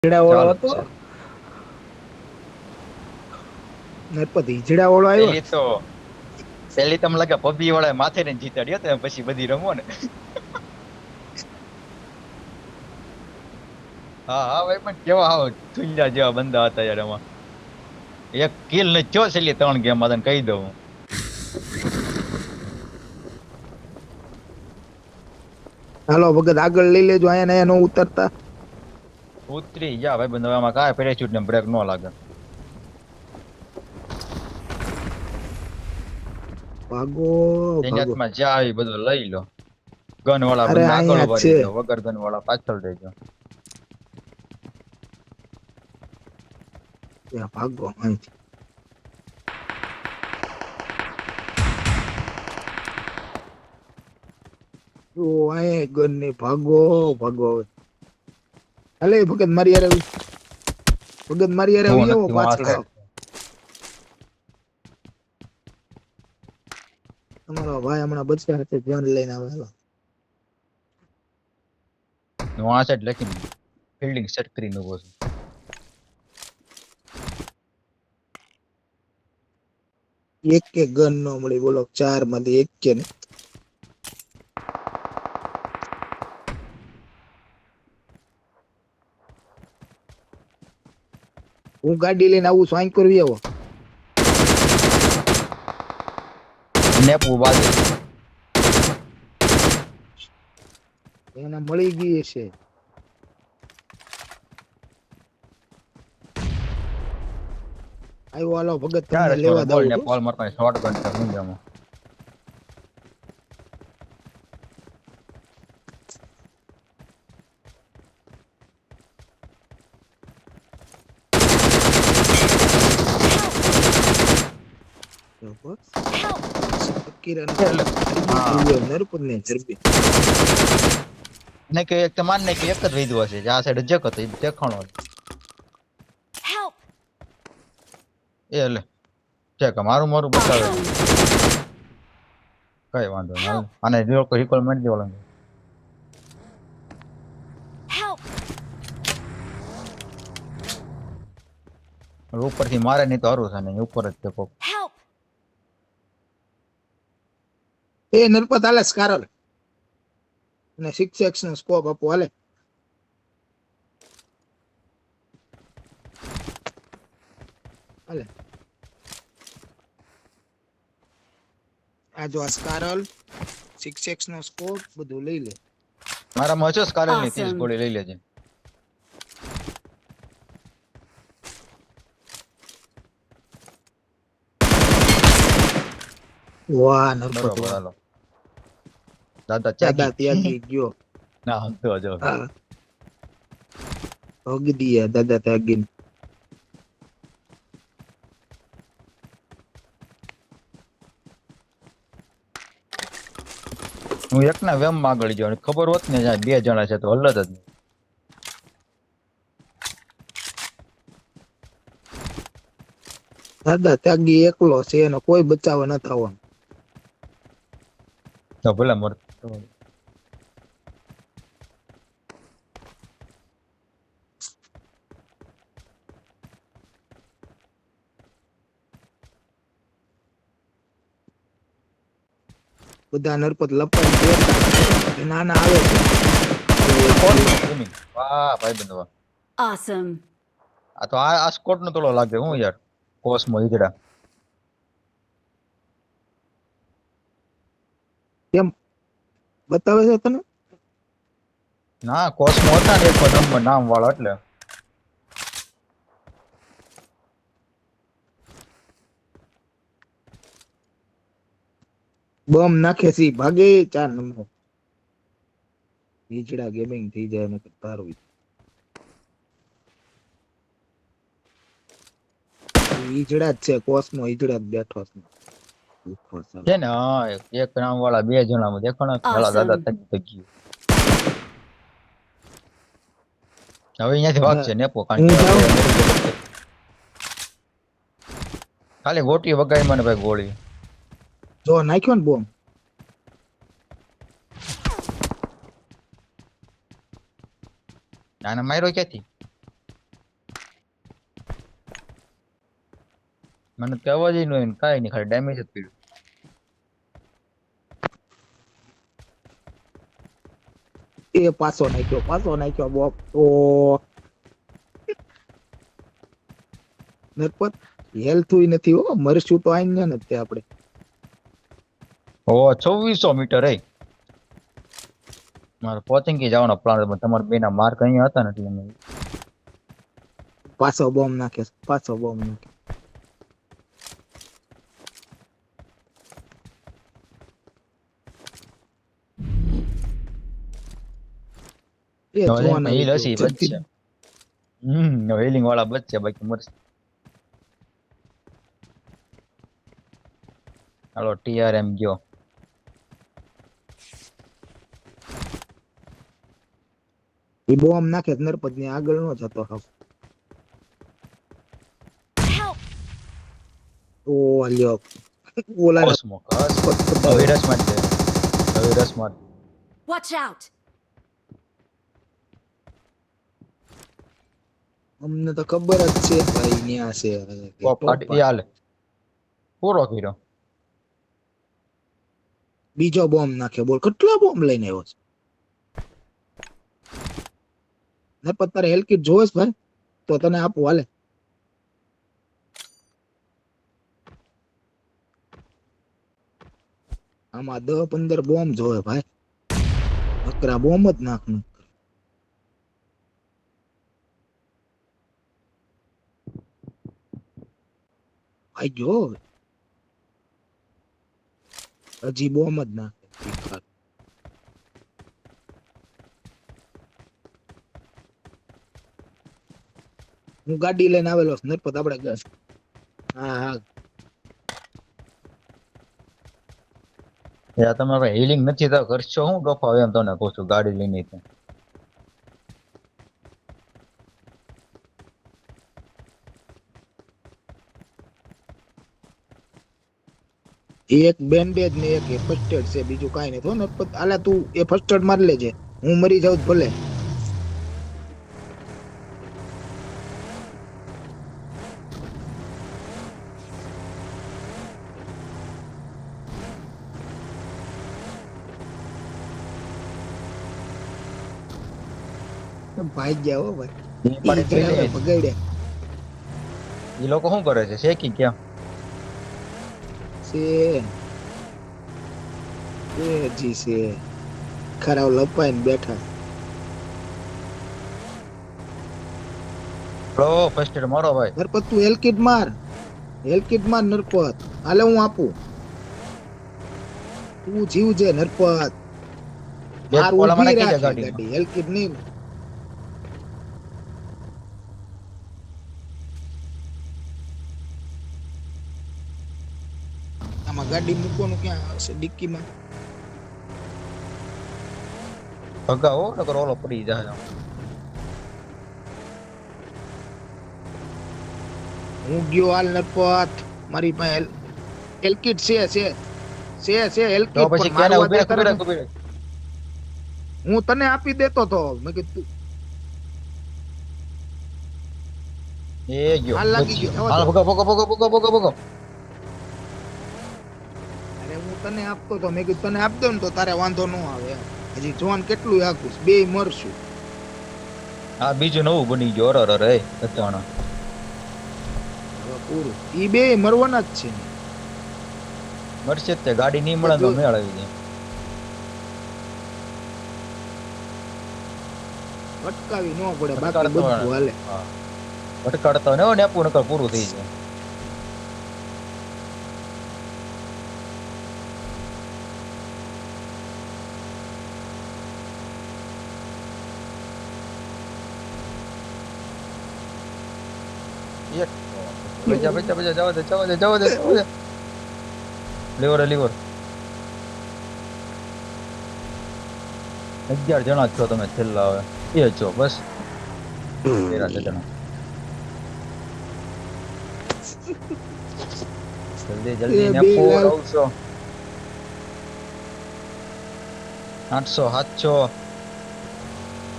હીજડા વાળો ચાલુ જ હતો છે. નરપત હીજડા વાળો આવ્યો. પેલી તમને લાગે પબજી વાળા માથે ને જીતાડ્યો તો પછી બધી રમો ને. હા હા ભાઈ પણ કેવા આવો ચુંજા જેવા બંદા હતા યાર એમાં. એક કિલ ને ચો છેલ્લી 3 ગેમ માં તને કહી દઉં. હાલો ભગત આગળ લઈ લેજો, અહીંયા નો ઉતરતા. ઉતરી જા ભાઈ બંધ, આમાં કાંઈ પેરાશૂટ ને બ્રેક ન લાગે. ભાગો ભાગો. માં જ્યાં આવી બધું લઈ લો. ગન વાળા અરે બંદા આગળ અહીંયા જ ઉભા છે. રહેજો, વગર ગન વાળા પાછળ રહેજો. ભાગો અહીંથી. અહીં ગન ની ભાગો ભાગો. હાલે ભગત મારી યાર આવી. ભગત મારી યાર આવી આવો પાછળ. તમારો ભાઈ હમણાં બચ્યા હાથે ધ્યાન લઈને આવેલો. હું આ સાઈડ લખીને ફિલ્ડિંગ સેટ કરીને ઉભો છું. એક કે ગન નો મળી બોલો, 4 માંથી એક કે નહીં. હું ગાડી લઈને આવું છું, અહીં કરવી આવો. નેપુ બાજુ એને મળી ગઈ છે. આવ્યો હાલો ભગત તમને લેવા દઉં ને છું. પોલ મારતા શોટગન છે મુંજામાં. નરપત ને ઝડપી ને કે એક તો માન ને કે એક જ વૈધો હશે, આ સાઈડ જક હતો એ દેખાણો. એ લે ચેક મારું મારું બતાવે કઈ વાંધો નહીં. આને લોકો રિકોલ મારી દેવાના. ઉપરથી મારે નહીં તો હારું છે ને, ઉપર જ છે કોક. એ નરપત હાલે સ્કારલ અને 6x નો સ્કોપ આપો હાલે. હાલે આ જો આ સ્કારલ 6x નો સ્કોપ બધું લઈ લે. મારામાં હશે સ્કારલ ની 30 ગોળી લઈ લેજે. વાહ નરપત બરોબર વાહ. હાલો દાદા દાદા ત્યાગી ત્યાગી ગયો. ના હંતો જો હોગી દિયા દાદા ત્યાગી. હું એકના વેમ માં આગળ ગયો, ખબર હોત ને જ્યાં 2 જણા છે તો હલત જ નહીં. દાદા ત્યાગી એકલો છે, એનો કોઈ બચાવ ન થવાનો. તો ભલે મર બધા નરપત લપાઈ નાના આવે છે. વાહ ભાઈ બંધ વાહ. Awesome. આ તો આ સ્કોટ નો તોલો લાગે હું યાર. કોસ્મો ઈજડા કેમ બતાવે છે તને? ના કોસ્મો હતા ને એક નંબર નામ વાળો એટલે. બોમ્બ નાખે છે ભાગે 4 નંબર. ઈજડા ગેમિંગ થઈ જાય ને તારું ઈજડા જ છે. કોસ્મો ઈજડા જ બેઠો છે. છે ને હા એક નામ વાળા 2 જણા દેખાણો વાળા દાદા થઈ ગયું. હવે અહીંયાથી ભાગશે નેપો ખાલી ગોટી વગાઈ મને ભાઈ ગોળી. જો નાખ્યો ને બોમ્બ. આને માર્યો ક્યાંથી? મને તો અવાજ ય ન હોય ને કાંઈ નહીં, ખાલી ડેમેજ જ પીડ્યું. એ પાછો નાખ્યો બોપ તો નરપત હેલ્થ નથી હો, મરશું તો આઈ ને તે આપણે. ઓ 2600 મીટર હે. મારે પોચિંકી જવાનો પ્લાન હતો, પણ તમારા બેના માર્ક અહીંયા હતા ને એટલે મેં પાછો બોમ્બ નાખે. એ હવે જોન હિલ હસી બચશે. હિલિંગ વાળા બચશે, બાકી મરશે. હાલો TRM ગયો. એ બોમ્બ નાખે નરપત ની આગળ નો જતો હાવ. ઓ લ્યો ઓલા સ્મોક હવે રસ મારશે. હવે રસ માર. Watch out! અમને તો ખબર જ છે ભાઈ ન્યા છે. પોપ કાઢી હાલે. પૂરો કર્યો. બીજો બોમ્બ નાખે. બોલ કેટલા બોમ્બ લઈને આવ્યો છે નરપત? તારે હેલ્થ કિટ જોઈશ ભાઈ તો તને આપું હાલે. આમાં 10-15 બોમ્બ જોવે ભાઈ. અકરા બોમ્બ જ નાખનું. ભાઈ જો હજી બોમ્બ જ નાખે. હું ગાડી લઈને આવેલો છું નરપત આપણે ગસ. હા યાર તમારે હિલિંગ નથી તો કરશો હું ડોફા એમ તમને કહું છું ગાડી લઈને. એક બેન્ડેજ ને એક ફર્સ્ટ એડ છે, બીજું કાઈ નહીં. તો નરપત આલે તું એ ફર્સ્ટ એડ મારી લેજે, હું મરી જાઉં ભલે. ભાઈ ગયા હો ભાઈ. બગાડ્યા. એ લોકો શું કરે છે? શેકી ક્યાં છે જી છે ખરાબ લપાઈને બેઠા. લો ફર્સ્ટ એડ મારો ભાઈ. નરપત તું હેલ્કિટ માર નરપત. હાલે હું આપું. તું જીવજે નરપત. માર ઊભી રાખ ગાડી. હેલ્કિટ નહીં. આમાં ગાડી મૂકવાનું ક્યાં આવશે? ડિક્કીમાં ભગાવો નકર ઓલો પડી જાય. હું ગયો હાલ નરપત. મારી પાસે હેલ્કિટ છે હેલ્કિટ. તો પછી કેને ઉભી રાખ. હું તને આપી દેતો તો. મેં કીધું એ ગયો. હાલ લાગી ગયો. હાલ ભગો. અરે હું તને આપતો તો. મેં કીધું તને આપ દઉં ને તો તારે વાંધો ન આવે. હજી જોન કેટલું આખું બે મરશું. આ બીજું નવું બની ગયો. અરે અચાણા પૂરું. ઈ બે મરવાના જ છે. મરશે તે ગાડી નહીં મળે તો મેળ આવી જાય. અટકાવી ન પડે બાકી બધું હાલે. ભટકાડતા ને નેપું નકર પૂરું થઈ જાય. જવા દે. લીવર 11 જણા છો તમે છેલ્લા. હવે એ છો બસ 13 જણા. જલ્દી ને 900 700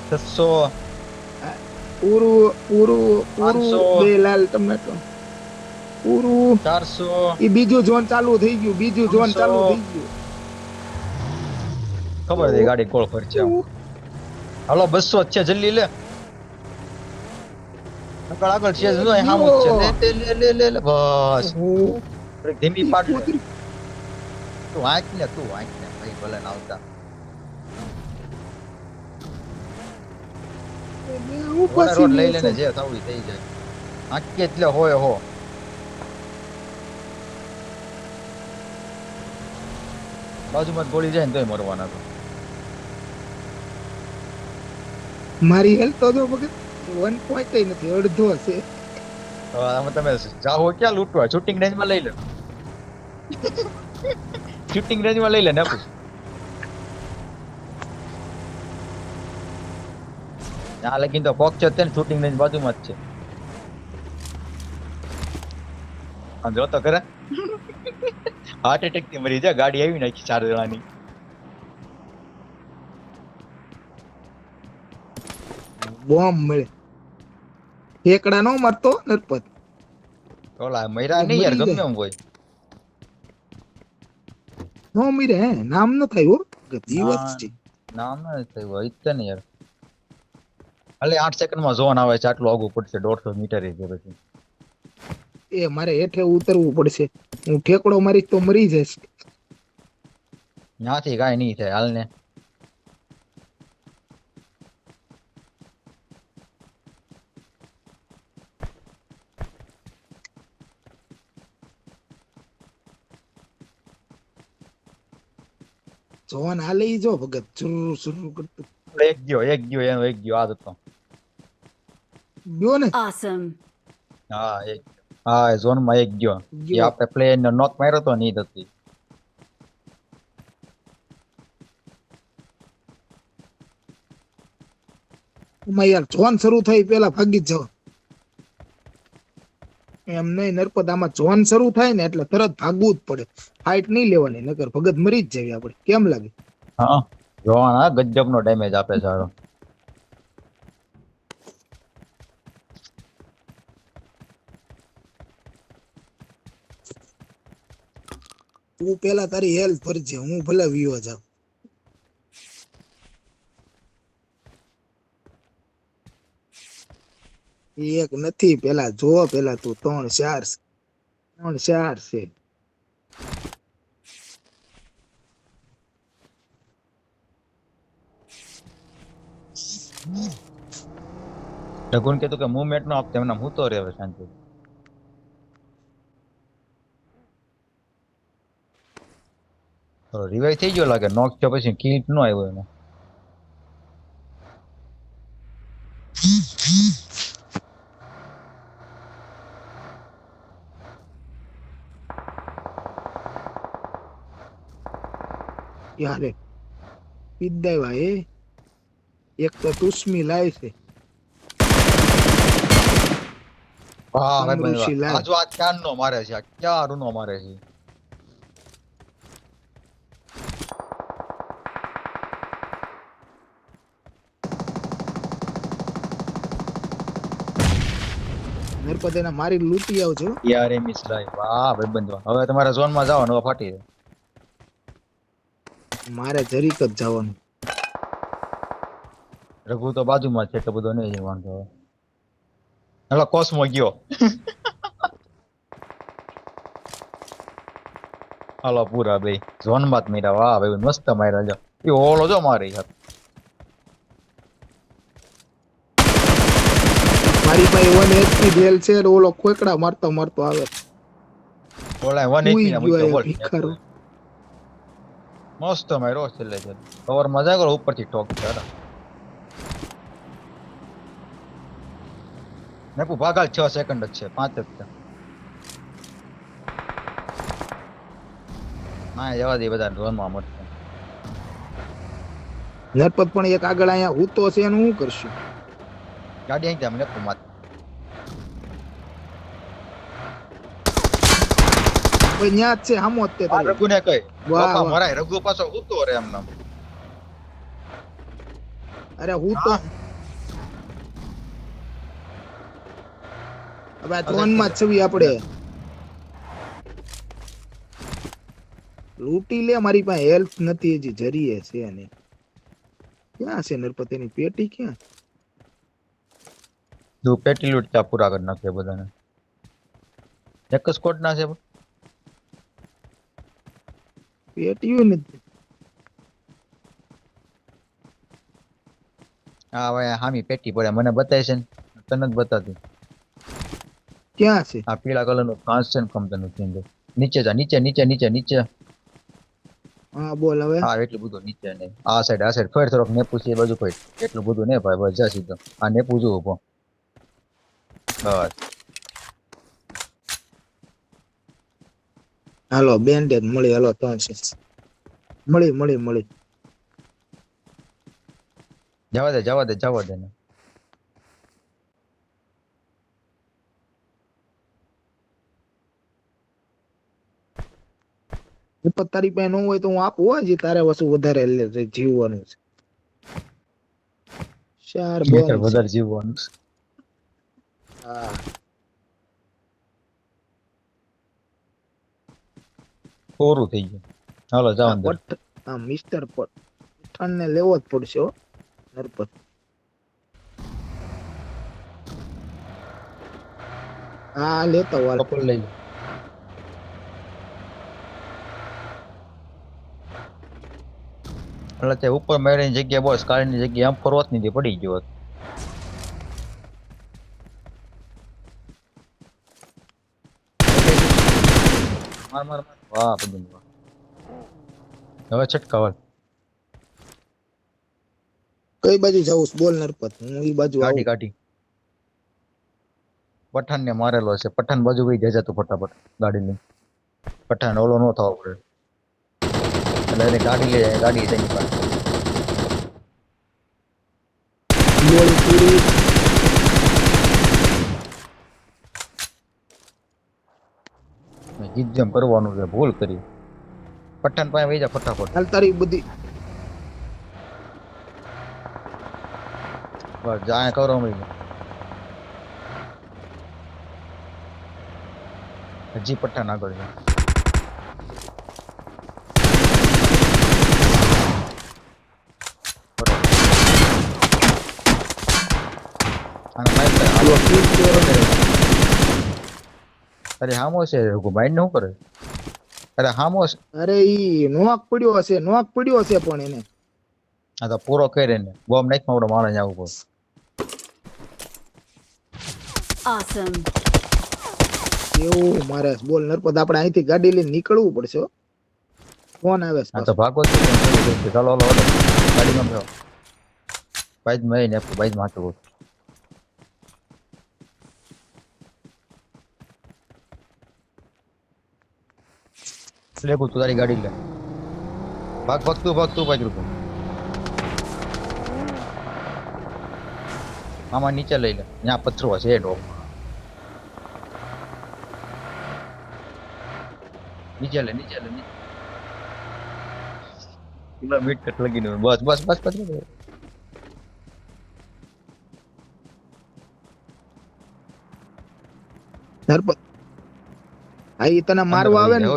600 પૂરું 2 લાલ ટમેટો. પૂરું 400 ઈ બીજું ઝોન ચાલુ થઈ ગયું, બીજું ઝોન 300. ચાલુ થઈ ગયું. ખબર હતી ગાડી ગોળ ફરશે આમ. હાલો 200 જ છે જલ્દી લે. આગળ આગળ છે જો અહીં સામું જ છે. લે બસ. ઓહો. થોડીક ધીમી પાડ લે. ઉતરી. તું વાંચ ને ભાઈ ભલે ના આવતા. હું ઓલા રોડ લઈ પછી લેને જે થવું ઈ થઈ જાય. આંકે એટલે હોય હો. બાજુમાં જ ગોળી જાય ને તોય મરવાના તો. મારી હેલ્થ તો જો વખત 1 પોઈન્ટ નથી, અડધો છે. હવે આમાં તમે જાઓ ક્યાં લૂંટવા? શૂટિંગ રેન્જમાં લઈ લે. શૂટિંગ રેન્જમાં લઈ લે ને આપું. ત્યાં લગીન તો પોક છે ને શૂટિંગ રેન્જ બાજુમાં જ છે. આમ જો તો કરે. હાર્ટ એટેક થી મરી જાય. ગાડી આવી નાખી 4 જણાની. બોમ્બ મળે. ઠેકડા નો મારતો નરપત. ઓલા મર્યા નહીં યાર, મરી ગમે એમ હોય. નો મીરે હે નામ ન થાય હો કે જીવત છે. નામ ન થયું હોય જ ને યાર. હાલે 8 સેકન્ડમાં ઝોન આવે છે, આટલું આગું પડશે 150 મીટર છે પછી. એ મારે હેઠે ઉતરવું પડશે. હું ઠેકડો મારીશ તો મરી જઈશ. ત્યાંથી કાંઈ નહીં થાય હાલ ને. જોન હાલે ઈ જો ભગત સુરુ સુરુ કરતું એક ગયો એનો એક ગયો આ હતો. ગયો ને. Awesome. હા એ ઝોન માં એક ગયો. એ ગયો. આપણે પ્લેન નોક માર્યો તો નહીં થતી. એમાં યાર જોન શરૂ થાય પેલા ભાગી જ જાવ. એમ નહીં નરપત, આમાં જોન શરૂ થાય ને એટલે તરત ભાગવું જ પડે. ફાઇટ નહીં લેવાની, નકર ભગત મરી જ જાય આપણે. કેમ લાગે? હા જોન હા ગજબ નો ડેમેજ આપે છે હારો. તું પેલા તારી હેલ્થ ભરજે, હું ભલે વિયો જાઉં. એક નથી, પેલા જો પેલા તું 3 4 છે. રઘુન કીધું કે મુવમેન્ટ નો આપતે એમને હું તો રહેવે શાંતિ. રિવાઇવ થઈ ગયો લાગે, નોક થયો પછી કિલ નો આવ્યો એને. યારે પીદાવા એ એક તો તુસ્મી લાય છે. હા અમૃષિ લાલ. આજો આ ક્યાં નો મારે છે, આ ક્યાં નો મારે છે. નરપત એને મારી લૂંટી આવજો. યાર એમ ઇસ લાઈફ. વાહ ભાઈ બંધવા, હવે તમારે ઝોન માં જાવ ને ફાટી જાય. મારે જરીક જ જવાનું. રઘુ તો બાજુમાં છે એટલે બધો નહીં વાંધો હવે. હાલો કોસ્મો ગયો. હાલો પૂરા ભાઈ ઝોન માં જ મેરા. વાહ ભાઈ મસ્ત માર્યા જો. એ ઓલો જો મારે યાર. મારી પાસે 1 HP જેલ છે ને ઓલો કોકડા મારતો મારતો આવે. ઓલા 1 ઉઈ HP ના ગયો મૂક્યો એ બોલ. ભિખારો. મસ્ત માર્યો છેલ્લે છે. કવર મજા કરો ઉપરથી ટોક છે. નેપુ ભાગાલ 6 સેકન્ડ જ છે, 5 જ છે. ના જવા દે બધા ઝોનમાં મળશે. નરપત પણ એક આગળ અહીંયા ઉતો છે એનું શું કરશું? ગાડી અહીં ત્યાં નેપુ માત. કોઈ ન્યા જ છે હામો જ તે આ તારી. રઘુને કઈ વાહ, બાપા વાહ. મરાય. રઘુ પાછો ઉતો રે એમ નામ. અરે હું તો હવે આ ત્રણ માં જ છવી આપણે. લૂંટી લે, મારી પાસે હેલ્થ નથી, હજી જરીએ છે ને. ક્યાં છે નરપતિની પેટી ક્યાં? જો પેટી લૂંટ ત્યાં પૂરા કરી નાખે બધાને. એક જ સ્કોટ ના છે પેટીયું નથી. હા હવે હામી પેટી પડે મને બતાય છે ને તને જ બતાતી. ક્યાં છે? આ પીળા કલર નું કાંચ છે ને કંપની અંદર નીચે જા નીચે નીચે નીચે નીચે. હા બોલ હવે. હા એટલું બધું નીચે નહીં આ સાઈડ ફેર થોડોક નેપુ છે એ બાજુ ફેર એટલું બધું નહીં ભાઈ બસ જા સીધો આ નેપુ જો ઉભો બસ. હાલો બેન્ડેજ મળી, હાલો 3 છે. મળી. જવા દે ને. તારી પાસે ન હોય તો હું આપું હજી, તારે વસ્તુ વધારે જીવવાનું છે. 4 બોમ્બ છે. વધારે જીવવાનું. હા પૂરું થઈ ગયું. હાલો જાવ અંદર. હા મિસ્ટર પઠાણ ને લેવો જ પડશે હો નરપત. હા લેતો વાલ કપલ લઈ લો. એટલે તે ઉપર મેળીની જગ્યા બોસ કાળની જગ્યા આમ ફરવા જ નથી પડી ગયો. માર વાહ પડી ગયો. હવે છટકાવલ. કઈ બાજુ જાઉં બોલ નરપત, હું ઈ બાજુ આવું. કાઢી પઠાણ ને મારેલો છે, પઠાણ બાજુ વહી જાય તું ફટાફટ ગાડી લઈ. પઠાણ ઓલો નો થવો પડે એટલે એને ગાડી લઈ જાય, ગાડી છે એની પાસે. ગોળી પૂરી. જીત જેમ કરવાનું છે, ભૂલ કરી. પઠાણ પાસે વહી જા ફટાફટ. હાલ તારી બધી બસ જાય કરો મળી. હજી પઠાણ આગળ છે. અરે હામો છે માઇન્ડ નું કરે. અરે હામો છે. અરે ઈ નોક પડ્યો હશે પણ એને. આ તો પૂરો કરે ને બોમ્બ નાખ મારો માણસ આવું પડે. Awesome. એવું મારે બોલ નરપત, આપણે અહીંથી ગાડી લઈને નીકળવું પડશે હો. ફોન આવે છે. આ તો ભાગો છે ચાલો હાલો ગાડીમાં બેહો. બાઈક માં ને બાઈક માં હાથો. લે તું તારી ગાડી લે. ભાગ તું ભાગ રૂપ. આમાં નીચે લઈ લે, ત્યાં પથ્થરો હશે ડોક. નીચે લે. મીટ કટ લગી બસ. નરપત આ ઈ તને મારવા આવે ને.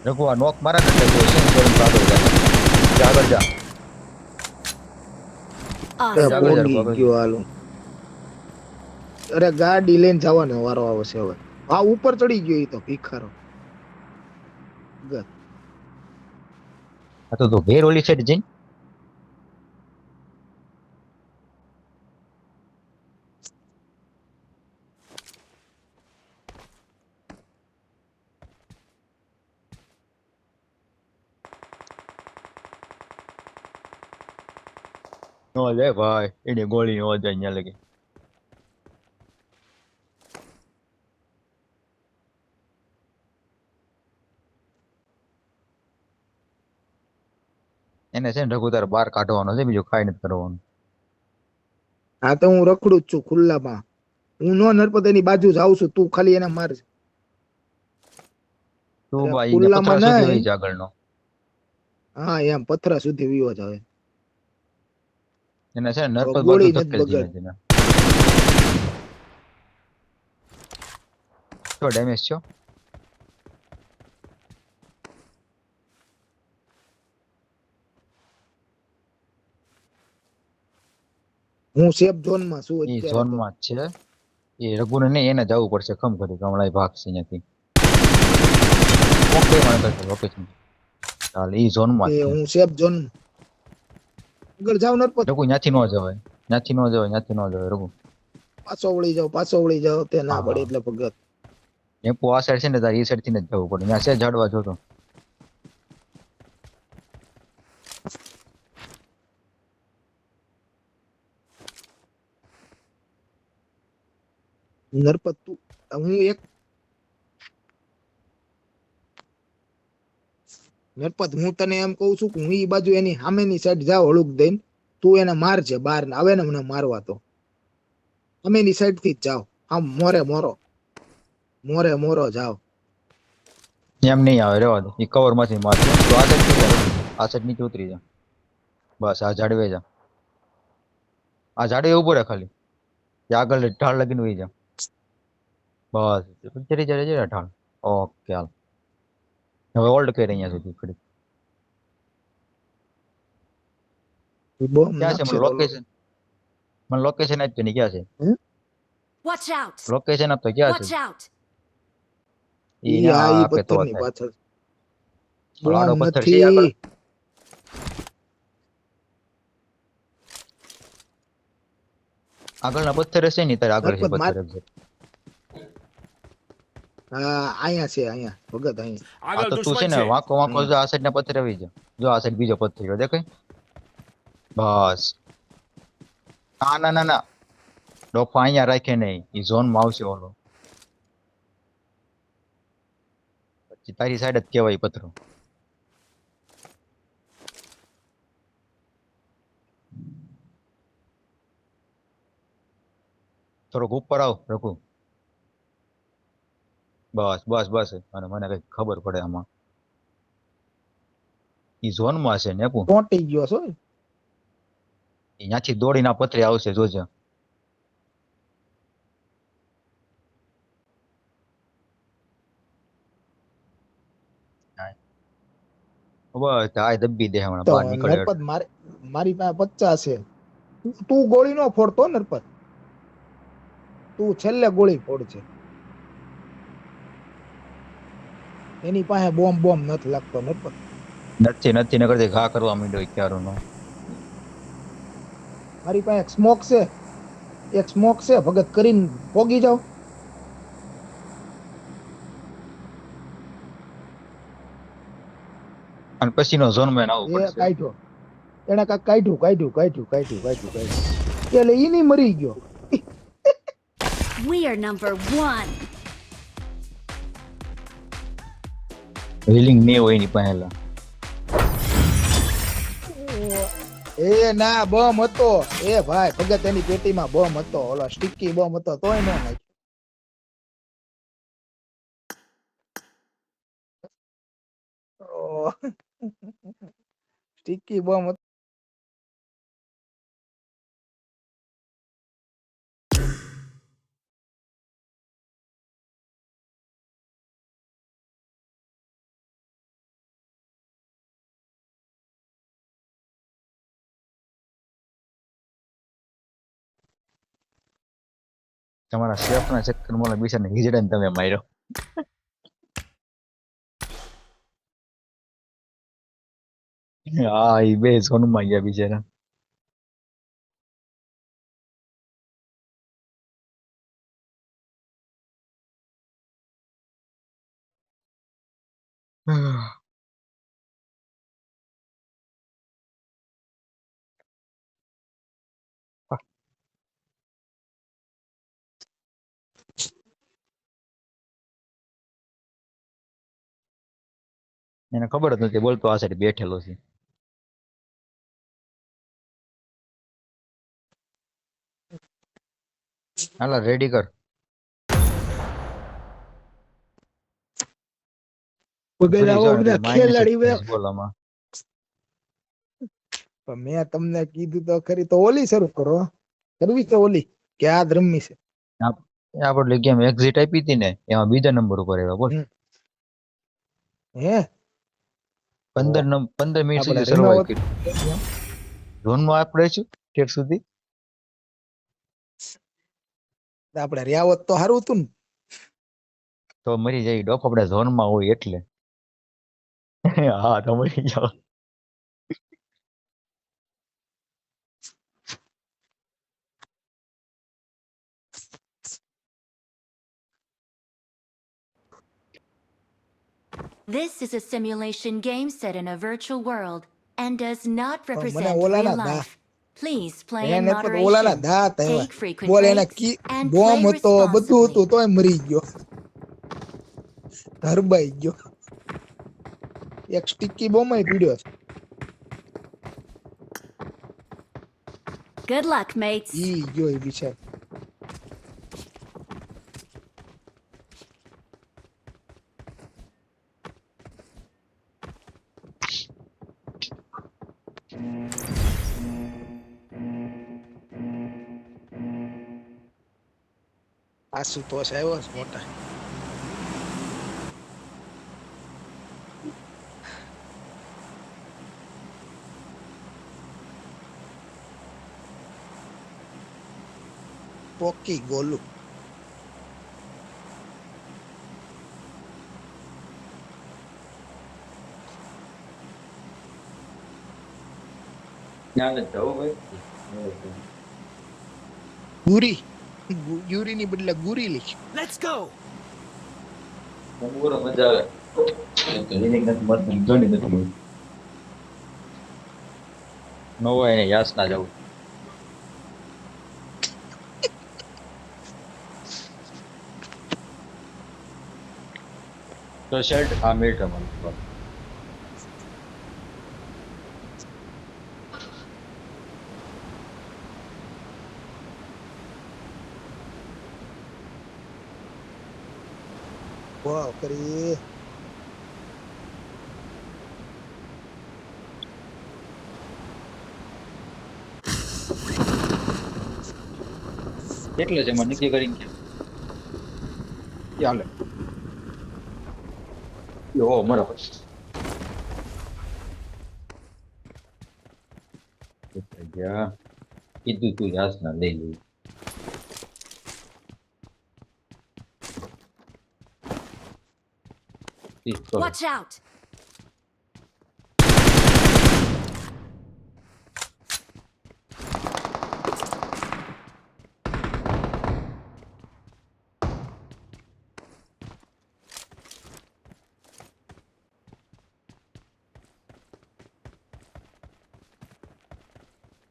રઘુઆ નોક મારા ને આગળ જા. Awesome. અરે ગાડી લઈને જવાનો વારો આવશે હવે. આ ઉપર ચડી ગયો ઈ તો ભિખારો. આ તો ઘેર ઓલી સાઈડ જઈ. નો જાય ભાઈ, એની ગોળી નો જાય અહીંયા લગી. એને છે ને રઘુ તારે બહાર કાઢવાનો છે, બીજું ખાઈ નથી કરવાનું. હા તો હું રખડું જ છું ખુલ્લામાં. હું નો નરપત એની બાજુ જ આવું છું, તું ખાલી એને માર. તું ભાઈ ખુલ્લામાં નહીં આગળનો. હા એમ પથરા સુધી વિયો જાવે. એને છે ને નરપત ગોળી બાજુ નથી બગાડ. 8 ડેમેજ છો. હું સેફ ઝોન માં છું એ અત્યારે ઝોન તો. માં જ છે. એ રઘુને નહીં, એને જવું પડશે ખમ કરી હમણાં ભાગશે અહીંયાથી. ઓકે મને કરશે લોકેશન. હાલ એ ઝોન માં એ જ છે. હું સેફ ઝોન આગળ જાવ નરપત. રઘુ ત્યાંથી ન જવાય, ત્યાંથી ન જવાય, ત્યાંથી ન જવાય રઘુ. પાછો વળી જાવ તે ના પડે હા એટલે ભગત. ટેમ્પો આ સાઈડ છે ને તારે એ સાઈડ થી જ જવું પડે. ત્યાં છે ઝાડવા જોતો. નરપત તું હું એક નરપત હું તને એમ કહું છું કે હું ઈ બાજુ એની સામેની સાઈડ જાવ હળુક દઈને તું એને મારજે બહાર ને આવે ને મને મારવા તો સામેની સાઈડ થી જ જાવ આમ મોરે મોરો મોરે મોરો જાવ. એમ નહીં આવે, રહેવા દે. એ કવર માંથી મારશે. તો આ સાઈડ થી જા રઘુ. આ સાઈડ નીચે ઉતરી જા. બસ આ ઝાડવે જા. આ ઝાડવે ઉભો રહે ખાલી. ત્યાં આગળ ઢાળ લગીને વહી જા. બસ ચડી ચડી જાય ઢાળ. ઓકે હાલ. હવે હોલ્ડ કરી અહીંયા સુધી ખડી. ઈ બોમ્બ ક્યાં છે નાખશે મને તો લોકેશન? મને લોકેશન આપજો ને ક્યાં છે? Watch out! લોકેશન આપતો ક્યાં છે? Watch out! ઈ ઈ આ ઈ આપે તો પથ્થરની થાય. પાછળ ઓલો આડો બોમ્બ પથ્થર છે આગળ. નથી. આગળના પથ્થર હશે ને તારે આગળ છે નરપત માર પથ્થર. હા અહીંયા છે અહીંયા ભગત અહીંયા આ તો તું છે ને વાંકો વાંકો જો આ સાઈડ ના પથ્થર આવી જા. જો આ સાઈડ બીજો પથ્થર રહ્યો દેખાય. બસ ના ના ના ના ડોફા અહીંયા રાખે નહીં. ઈ ઝોન માં આવશે ઓલો. પછી તારી સાઈડ જ કહેવાય પથ્થરો. થોડોક ઉપર આવ રઘુ. બસ બસ બસ અને મને કઈ ખબર પડે આમાં. ઈ ઝોન માં છે ને પૂ. ચોંટી ગયો છો ત્યાંથી દોડીને આ પથરી આવશે જોજે. બસ આ દબ્બી દે હમણાં તો બહાર નીકળે. નરપત મારી પાસે 50 છે. તું ગોળી નો ફોડતો નરપત, તું છેલ્લે ગોળી ફોડજે. એની પાસે બોમ્બ બોમ્બ નથી લાગતો નરપત. નથી નથી નકર તે ઘા કરવા માંડ્યો ક્યારો નો. મારી પાસે એક સ્મોક છે ભગત કરીને પોગી જાવ. અને પછી નો ઝોન માં આવવું એ પડશે. કાઢ્યો એને કાઢ્યું એટલે ઈ નહીં મરી ગયો. We are number 1. હીલિંગ નહીં હોય એની પહેલા. એ ના બોમ્બ હતો એ ભાઈ ભગત એની પેટીમાં બોમ્બ હતો, ઓલો સ્ટિકી બોમ્બ હતો તોય ન નાખ્યો. સ્ટિકી બોમ્બ તમારા શેફ ના ચક્કર માં બિચારાને હિજડન તમે માર્યો. હા ઈ બે ઝોન માં ગયા બિચારા. એને ખબર જ નથી બોલતો આ સાઈડ બેઠેલો છે. હાલો રેડી કર. વગર આવો બધા ખેલાડી બોલામાં પણ મેં તમને કીધું તો ખરી, તો ઓલી શરૂ કરો. કરવી તો ઓલી કે આ રમવી છે. આપણે ગેમ એક્ઝિટ આપી હતી ને એમાં બીજા નંબર ઉપર આવ્યા બોલ. હમ. હે 15 મિનિટ આપણે સુધી સર્વાઈવ રીમાવત કર્યું. ઝોનમાં આપણે છું ઠેઠ સુધી. આપણે રહ્યા હોત તો સારું હતું ને. તો મરી જાય ડોક આપણે ઝોનમાં હોય એટલે. હા તો મરી જાવ. This is a simulation game set in a virtual world and does not પણ મને represent ઓલાના real દા life. Please play in એને તો ઓલાના moderation. દાંત આવ્યા. Take frequent બોલ એના breaks કી and બોમ્બ play હતો બધું હતું responsibly. તોય મરી ગયો. ધરબાઈ ગયો. એક સ્ટીકી બોમ્બ પીડ્યો છે. Good luck, mates. ઈ ગયો એ બિચારો. આશુતોષ આવ્યો છે મોટા. પોકી ગોલું. ગુરી યુરી ની બદલે ગુરી લીખ. Let's go. મજા આવે. નવો એને યાસ ના જવું. તો શર્ટ આ મિનિટ અમારું. વાહ કરી. એટલે છે મને નક્કી કરીને કે ચાલે યો બરાબર ગયા કીધું તું યાસ ના લઈ લઈ Watch out!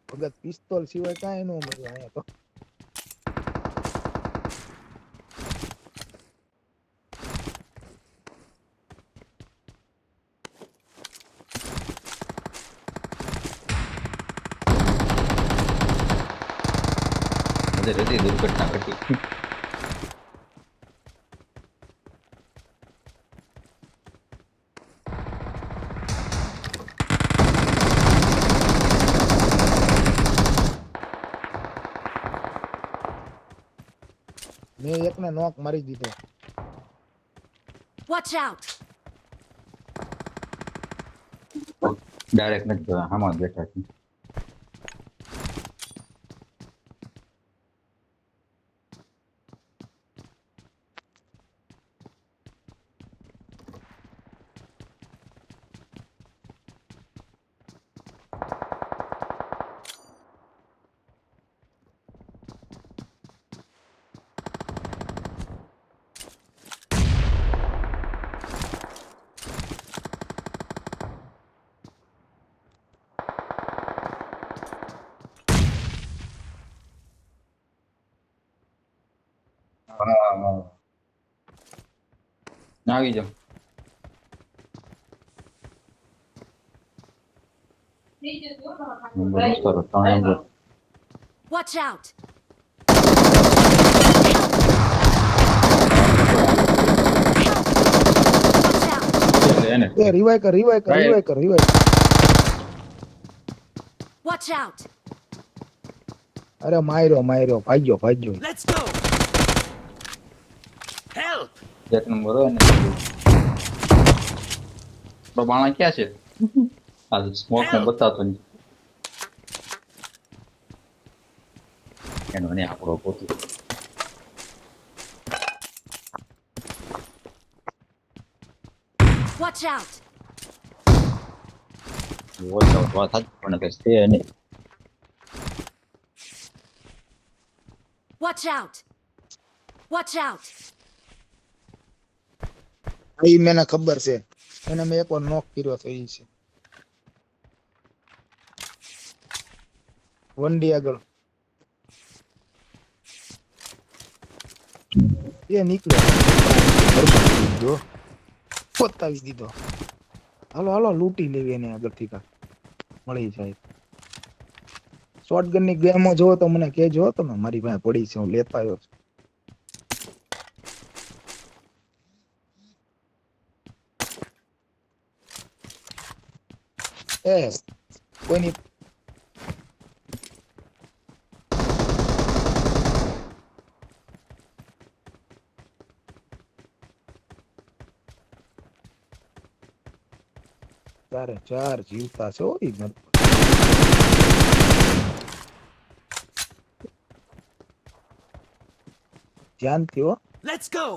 ભગત પિસ્તોલ સિવાય કાંઈ ન મળે અહીંયા તો. હજી દુર્ઘટના ઘટી મેં એકને નોક મારી દીધો. Watch out! ડાયરેક્ટ નથી જોયા આમાં બેઠા છે આવી જાઓ નંબર વિસ્તારો 3 number Watch out! Watch out! એને એ રિવાઈ કર રિવાઈ કર Right. રિવાઈ કર રિવાઈ. Watch out! અરે માર્યો માર્યો ભાગ્યો ભાગ્યો. Let's go. એક નંબર હોય ને તો બાણા ક્યાં છે આ સ્મોક માં બતાવતો નહીં એનો ને આપણો પોતું Watch out! બોલતો વાત સાચી પણ કે છે નહીં Watch out! Watch out! એ મને ખબર છે એને મેં એકવાર નોક કર્યો તો ઈ છે વંડી આગળ એ નીકળ્યો પતાવી દીધો હાલો હાલો લૂંટી લેવી એને આગળથી કા મળી જાય શોટગન ની ગેમો જોવો તો મને કહેજો તમે મારી પાસે પડી છે હું લેતા આવ્યો છું એ કોઈની ચારે ચાર જીવતા છો ઈ ધ્યાનથી હો Let's go!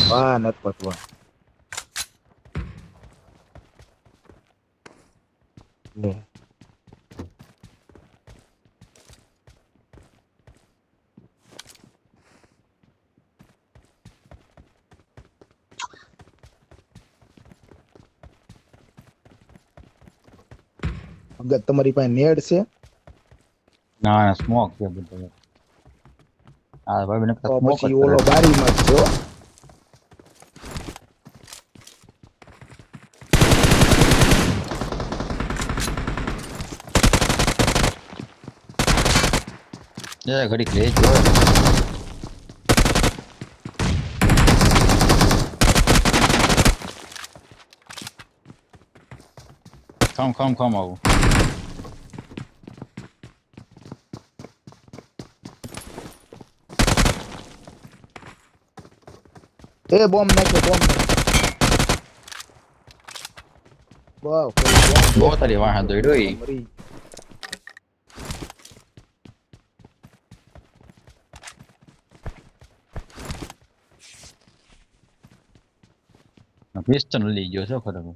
વાહ નરપત વાહ લે અગર તમારી પાસે નેડ છે ના સ્મોક છે બધું આ ભાઈ બને તો સ્મોક પછી ઓલો બારીમાં જ છે હો. એ ઘડીક લે જો ખમ આવું એ બોમ્બ નાખ્યો બોમ્બ વાવ બહુ તારી વાહ દોડ્યો ઈ મરી પિસ્ટન લઈ ગયો છો ખરેખર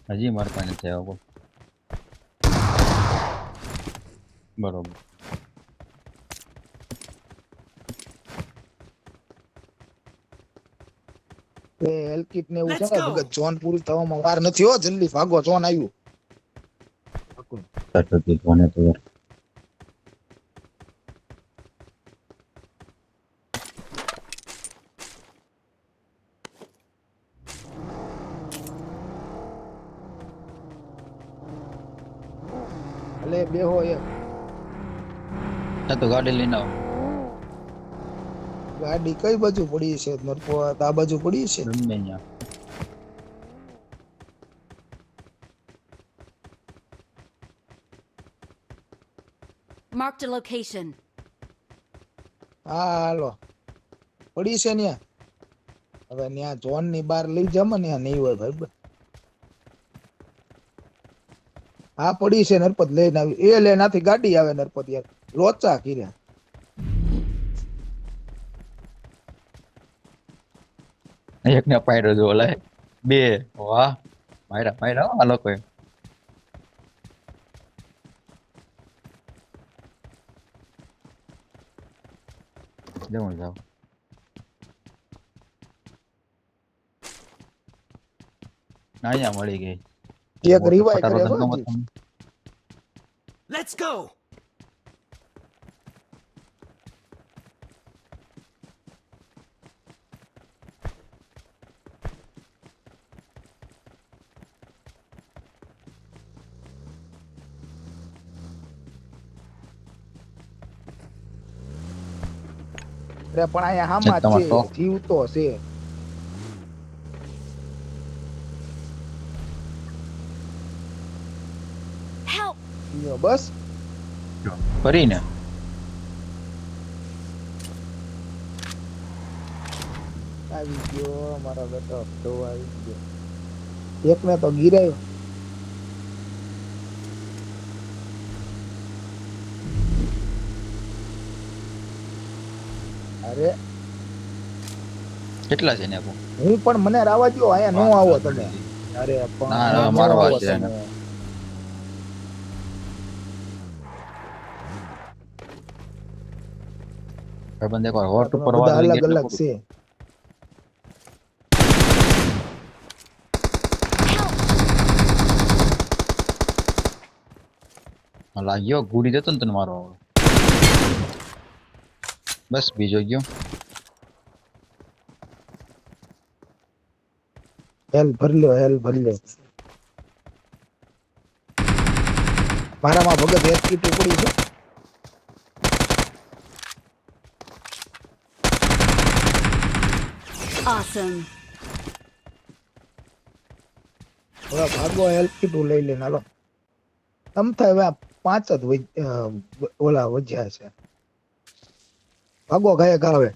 હજી મારે પાસે નથી આવ્યો બરોબર એ એલકિટ ને એવું છે Let's ને go. ભગત જોન પૂરું થવામાં વાર નથી હો જલ્દી ભાગો જોન આવ્યું તટથી કોને તો યાર ભલે બેહો એક આ તો ગાડી લઈને આવો ગાડી કઈ બાજુ પડી છે નરપો આ બાજુ પડી છે ગમે અહીંયા Marked a location. હા હાલો પડી છે ન્યા હવે ન્યા જોન ની બહાર લઈ જામ ને નહીં હોય ભાઈ હા પડી છે નરપત લઈને આવી એ લે નાથી ગાડી આવે નરપત યાર લોચા કર્યા એક ને પાડ્યો જો ઓલા બે વાહ માયરા આ લોકો જવું જાવ અહીંયા મળી ગઈ એક રિવાઈ કરે ફટાફટ હો ગમત જી. Let's go! અરે પણ અહીંયા હામાં જ તમારો છે, જીવતો છે. Help! લ્યો, બસ કરીને આવી ગયો મારા બેટો, તો આવી ગયો. એકને તો ગિરાયો. અરે કેટલા છે ને આપો? હું પણ મને રાવા દ્યો, અહીંયા નો આવો તમે. અરે પણ ના, અહીંયા નો મારવા આવો છે તમે. એને. ભાઈબંધ એકવાર હોટ તમે ઉપર બધા વાળો અલગ એટલે અલગ છે. લાગ્યો ગુડી દેતો ને તને મારો બસ બીજો ગયો. હેલ ભર લ્યો, હેલ ભર લ્યો. મારામાં ભગત એક કીટ ઉપડી છે. Awesome. હવે ભાગો, હેલ્પ કીટ લઈ લેને હાલો. તમ થાય હવે આ 5 જ ઓલા વધ્યા છે. ભાગો ગયા ગાવે.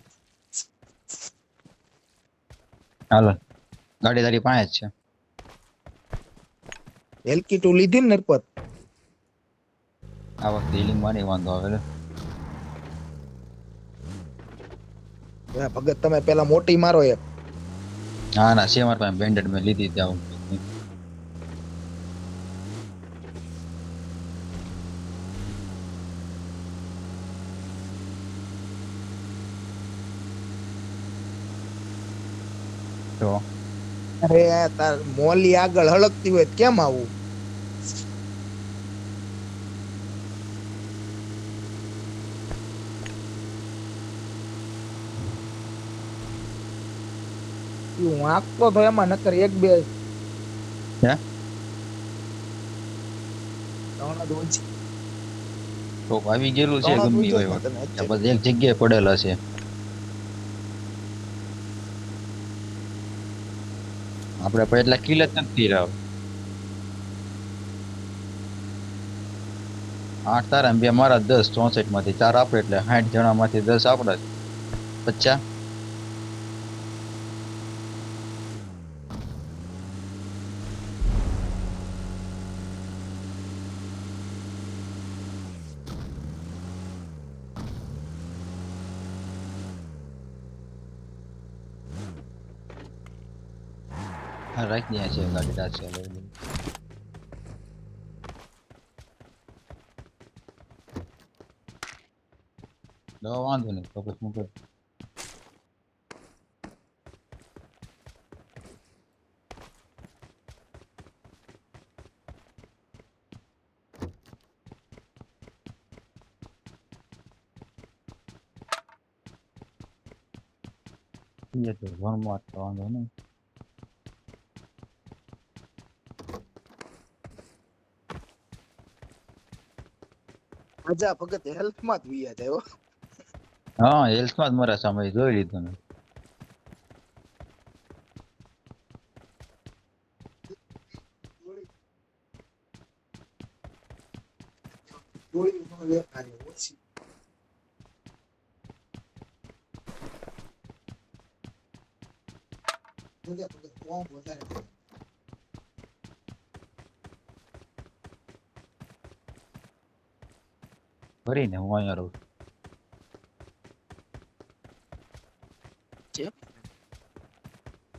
હાલો ગાડી તારી પાસે જ છે. હેલ્પ કીટ લીધી ને નરપત. આ વખતે હિલિંગ માં નહીં વાંધો આવે લે. હવે ભગત તમે પેલા મોટી મારો એક. ના ના છે મારા પાસે બેન્ડેડ મેં લીધી ત્યાં તો અરે તાર મોલી આગળ હળકતી હોય તો કેમ આવું? હું આંકતો તો એમાં નકર એક બે હે ત્રણ જ ઓછી. તો આવી ગયેલું છે ત્રણ જ ગમે ઓછી હોય ને તને બસ એક જગ્યાએ પડેલા છે. આપણે પણ એટલા કિલ જ નથી રહ્યા. 8 તારા ને 2 મારા 10 64 માંથી 4 આપણે એટલે 60 જણા માંથી 10 આપણા 50. હા રાખી દે છે ગાડી ડાચ છે લઈ લે. દવા વાંધો નહીં તો પછી મૂકે. ये तो वन मार तो वांधो नहीं. આજા ભગત હેલ્થ માં જ વિયા જાય હો. હા હેલ્થ માં જ મારા સામે જોઈ લીધું ને. ગોળી નો લેખાય ઓછી. ભગત કોમ વધારે. ભરીને હું અહીંયા રહું.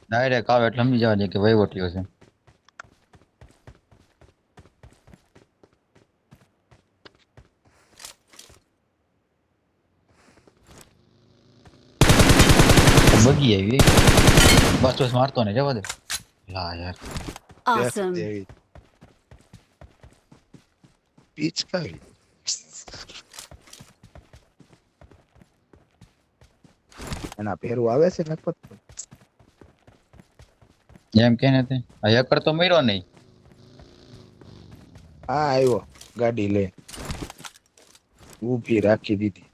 ડાયરેક્ટ આવે એટલે સમજી જવા દે કે વહીવટીઓ છે. બગી આવી બસ બસ મારતો ને જવા દે. લા યાર Awesome. પિચકારી એના ભેરું આવે છે નરપત. એમ કે ને તે આ હેકર તો મર્યો નહીં. હા આવ્યો ગાડી લે ઊભી રાખી દીધી.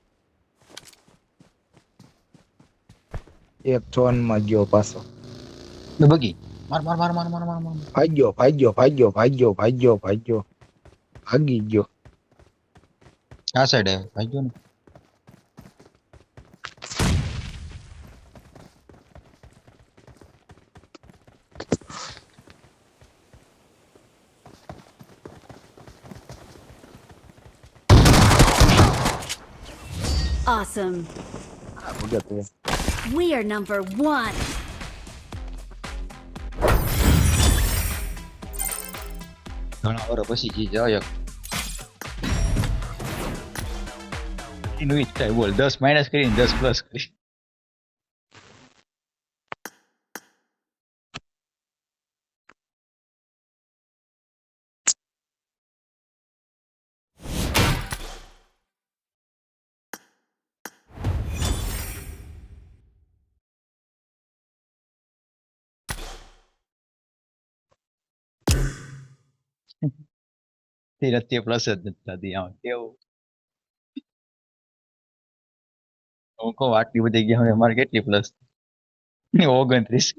એક જોન માં ગયો પાછો. બગી માર માર માર માર માર માર માર ભાગ્યો ભાગી ગયો. આ સાઈડ આવે ભાઈ ગયો ને Awesome. We are number one. ઘણા વર્ષ પછી જી જાય એનું ઈચ્છા બોલ 10 માઇનસ કરીને 10 પ્લસ કરી તે પ્લસ જ નથી થતી આમ કેવું હું કહું આટલી બધી ગયા અમારે કેટલી પ્લસ 29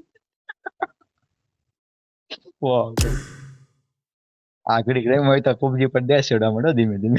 વાહ આગળ ગ્રેમ હોય તો પબજી પર દેશ ચડા મળો ધીમે ધીમે